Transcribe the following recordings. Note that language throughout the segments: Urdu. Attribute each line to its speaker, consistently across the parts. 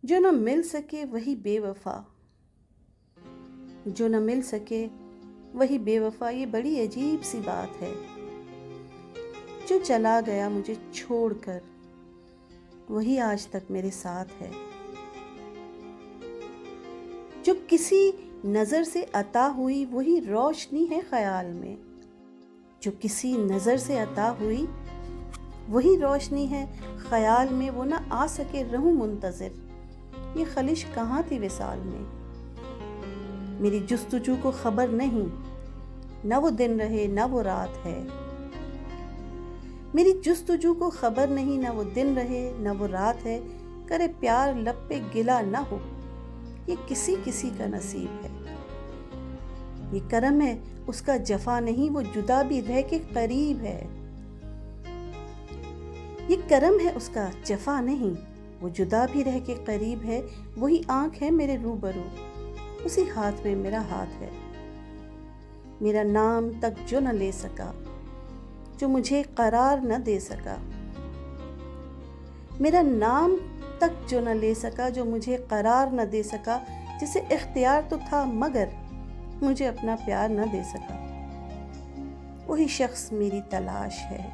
Speaker 1: جو نہ مل سکے وہی بے وفا، جو نہ مل سکے وہی بے وفا، یہ بڑی عجیب سی بات ہے۔ جو چلا گیا مجھے چھوڑ کر، وہی آج تک میرے ساتھ ہے۔ جو کسی نظر سے عطا ہوئی وہی روشنی ہے خیال میں، جو کسی نظر سے عطا ہوئی وہی روشنی ہے خیال میں، وہ نہ آ سکے رہوں منتظر، یہ خلش کہاں تھی وصال میں۔ میری جستجو کو خبر نہیں، نہ وہ دن رہے نہ وہ رات ہے۔ میری جستجو کو خبر نہیں، نہ وہ دن رہے نہ وہ رات ہے۔ کرے پیار لب پہ گلا نہ ہو، یہ کسی کسی کا نصیب ہے۔ یہ کرم ہے اس کا جفا نہیں، وہ جدا بھی رہ کے قریب ہے۔ یہ کرم ہے اس کا جفا نہیں، وہ جدا بھی رہ کے قریب ہے۔ وہی آنکھ ہے میرے روبرو، اسی ہاتھ میں میرا ہاتھ ہے۔ میرا نام تک جو نہ لے سکا، جو مجھے قرار نہ دے سکا، میرا نام تک جو نہ لے سکا، جو مجھے قرار نہ دے سکا، جسے اختیار تو تھا مگر مجھے اپنا پیار نہ دے سکا۔ وہی شخص میری تلاش ہے،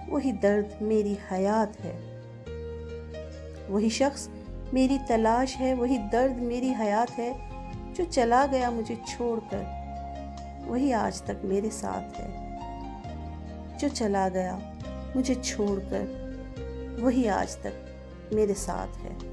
Speaker 1: وہی درد میری حیات ہے۔ وہی شخص میری تلاش ہے، وہی درد میری حیات ہے۔ جو چلا گیا مجھے چھوڑ کر، وہی آج تک میرے ساتھ ہے۔ جو چلا گیا مجھے چھوڑ کر، وہی آج تک میرے ساتھ ہے۔